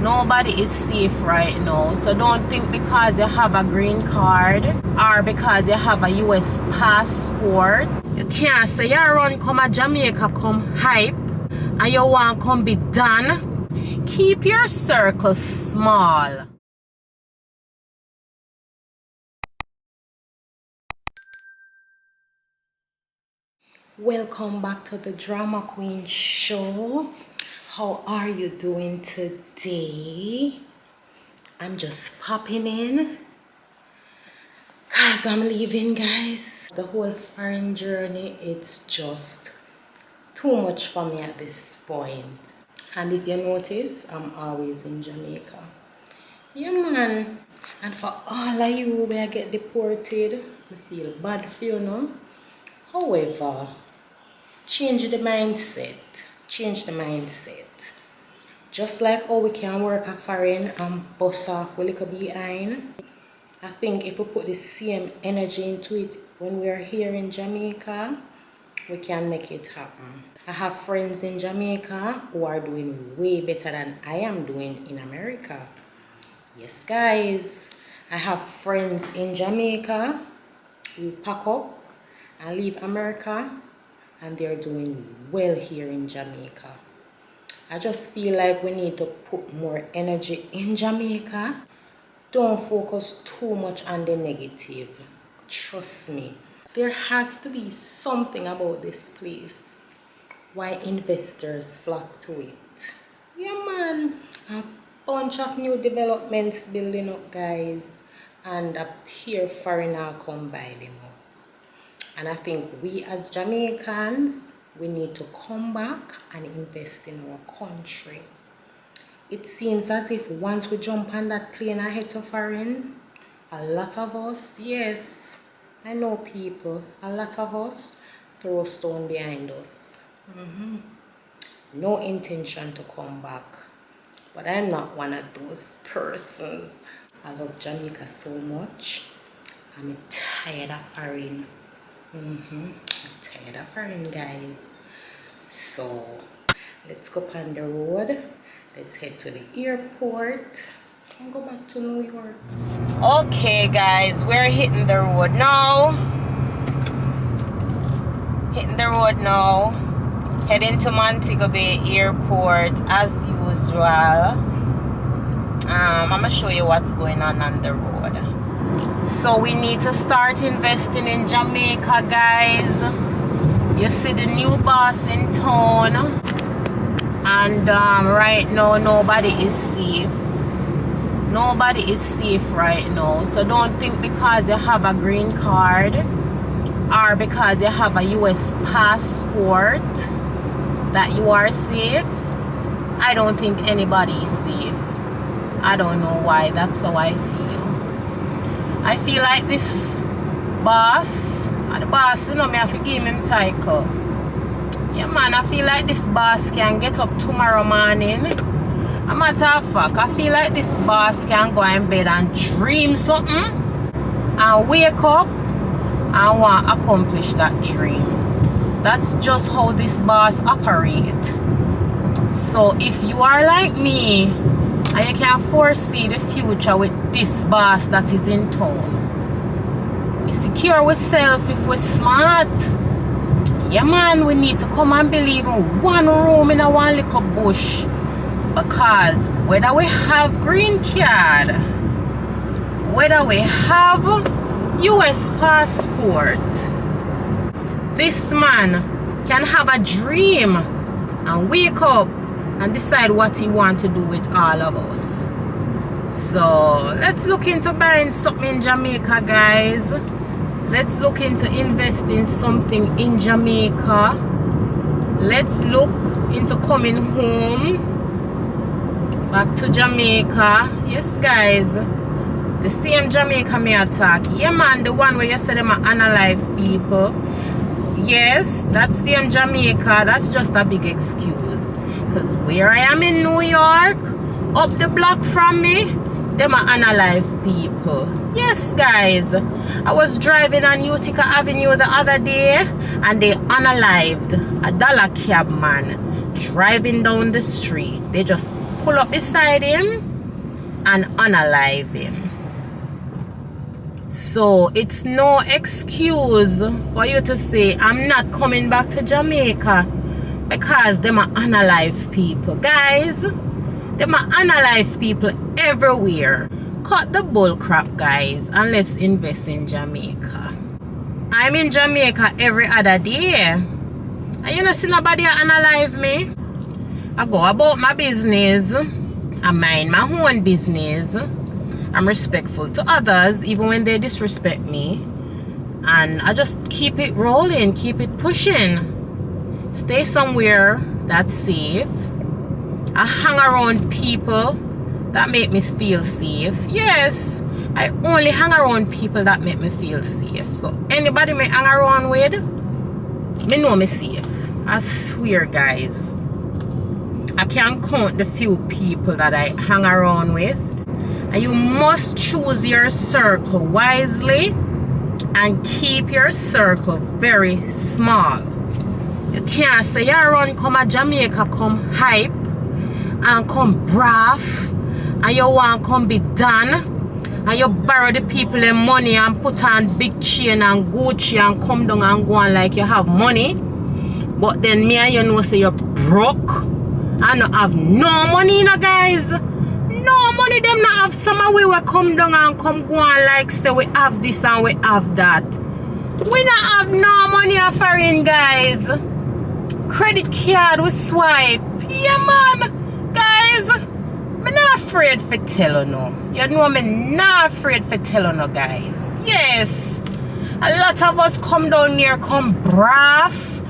Nobody is safe right now. So don't think because you have a green card or because you have a US passport, you can't say you run come a Jamaica come hype and you want come be done. Keep your circle small. Welcome back to the Drama Queen show. How are you doing today? I'm just popping in because I'm leaving, guys. The whole foreign journey, it's just too much for me at this point. And if you notice, I'm always in Jamaica. Yeah, man. And for all of you where I get deported, I feel bad for you, no? However, change the mindset. Change the mindset. Just like how we can work a foreign and bust off a little behind, I think if we put the same energy into it when we are here in Jamaica, we can make it happen. I have friends in Jamaica who are doing way better than I am doing in America. Yes, guys. I have friends in Jamaica who pack up and leave America and they're doing well here in Jamaica. I just feel like we need to put more energy in Jamaica. Don't focus too much on the negative. Trust me. There has to be something about this place why investors flock to it. Yeah, man. A bunch of new developments building up, guys. And a pure foreigner come by them up. And I think we as Jamaicans, we need to come back and invest in our country. It seems as if once we jump on that plane and head to foreign, a lot of us, yes, I know people, a lot of us throw stone behind us. No intention to come back. But I'm not one of those persons. I love Jamaica so much. I'm tired of foreign. I'm tired of foreign, guys. So let's go on the road. Let's head to the airport and go back to New York. Okay, guys, we're hitting the road now. Hitting the road now. Heading to Montego Bay Airport as usual. I'm gonna show you what's going on the road. So we need to start investing in Jamaica, guys. You see the new boss in town, and right now nobody is safe. Nobody is safe right now. So don't think because you have a green card or because you have a US passport that you are safe. I don't think anybody is safe. I don't know why. That's how I feel. I feel like this boss, the boss, you know, me have to give him title. Yeah, man, I feel like this boss can get up tomorrow morning. A matter of fact, I feel like this boss can go in bed and dream something and wake up and want to accomplish that dream. That's just how this boss operates. So if you are like me and you can foresee the future with this boss that is in town, we secure ourselves if we're smart. Yeah, man, we need to come and believe in one room in a one little bush. Because whether we have green card, whether we have US passport, this man can have a dream and wake up and decide what he wants to do with all of us. So let's look into buying something in Jamaica, guys. Let's look into investing something in Jamaica. Let's look into coming home back to Jamaica. Yes, guys, the same Jamaica may attack. Yeah, man, the one where you said them are unalive people. Yes, that same Jamaica, that's just a big excuse. Because where I am in New York, up the block from me, them are unalive people. Yes, guys, I was driving on Utica Avenue the other day and they unalived a dollar cab man driving down the street. They just pull up beside him and unalive him. So it's no excuse for you to say I'm not coming back to Jamaica because them are unalive people. Guys, them are unalive people everywhere. Cut the bull crap, guys, and let's invest in Jamaica. I'm in Jamaica every other day, and you know see nobody unalive me. I go about my business, I mind my own business. I'm respectful to others even when they disrespect me, and I just keep it rolling, keep it pushing. Stay somewhere that's safe. I hang around people that make me feel safe. Yes, I only hang around people that make me feel safe. So anybody me hang around with, me know me safe. I swear, guys, I can't count the few people that I hang around with. And you must choose your circle wisely and keep your circle very small. You can't say you run come a Jamaica, come hype and come braff, and you want come be done, and you borrow the people their money and put on big chain and Gucci and come down and go on like you have money. But then me and you know say you're broke and not have no money, you know, guys. No money, them not have some way we come down and come go on like say we have this and we have that. We not have no money offering, guys. Credit card we swipe. Yeah, man. Guys, I'm not afraid for tell you no. You know I'm not afraid for tell you no, guys. Yes. A lot of us come down here, come braff,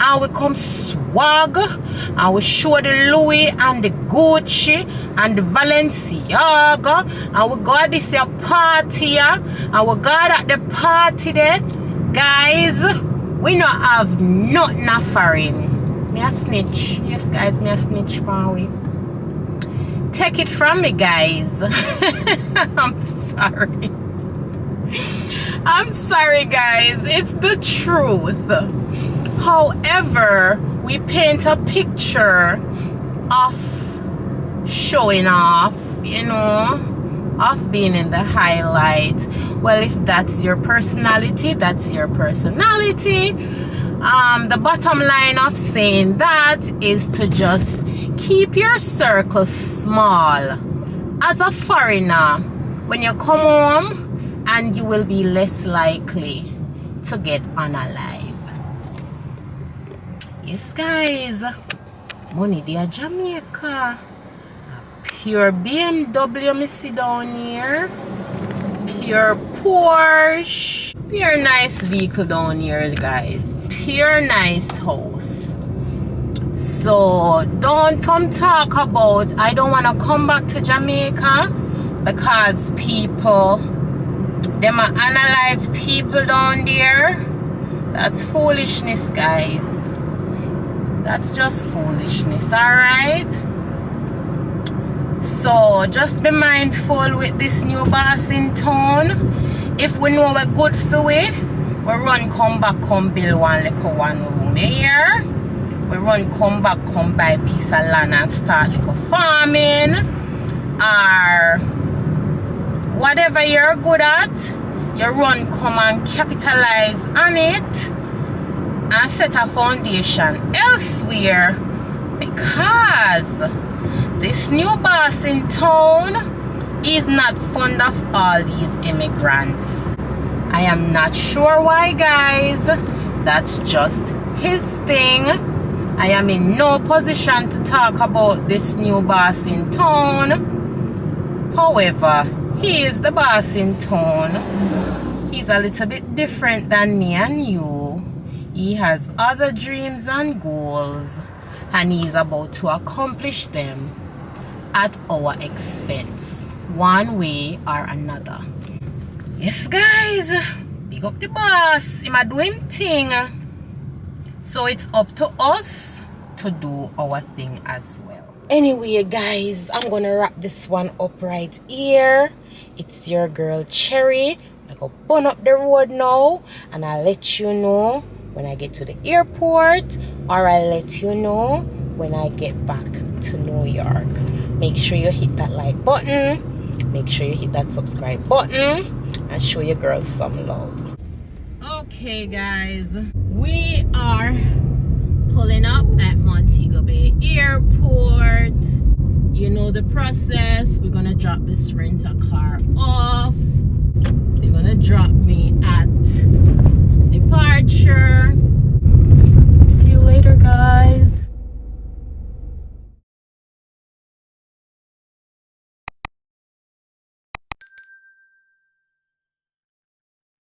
and we come swag, and we show the Louis and the Gucci and the Balenciaga, and we got this here party, and we got at the party there. Guys, we not have nothing offering. Me a snitch. Yes, guys, me a snitch for we. Take it from me, guys. I'm sorry. I'm sorry, guys. It's the truth. However, we paint a picture of showing off, you know, of being in the highlight. Well, if that's your personality, that's your personality. The bottom line of saying that is to just keep your circle small. As a foreigner, when you come home, and you will be less likely to get unalive. Yes, guys, money there Jamaica. Pure BMW me see down here. Pure Porsche. Pure nice vehicle down here, guys. Pure nice house. So don't come talk about I don't want to come back to Jamaica because people, them are unalive people down there. That's foolishness, guys. That's just foolishness, alright? So just be mindful with this new boss in town. If we know we're good for we run come back, come build one little one room here. We run come back, come buy a piece of land and start little farming. Or whatever you're good at, you run come and capitalize on it and set a foundation elsewhere, because this new boss in town is not fond of all these immigrants. I am not sure why, guys. That's just his thing. I am in no position to talk about this new boss in town. However, he is the boss in town. He's a little bit different than me and you. He has other dreams and goals, and he's about to accomplish them at our expense, one way or another. Yes, guys, big up the boss. Him a do him thing. So it's up to us to do our thing as well. Anyway, guys, I'm gonna wrap this one up right here. It's your girl Cherry. I go burn up the road now, and I'll let you know when I get to the airport, or I'll let you know when I get back to New York. make sure you hit that like button, make sure you hit that subscribe button, and show your girls some love. Okay guys, we are pulling up at Montego Bay Airport. You know the process. We're gonna drop this rental car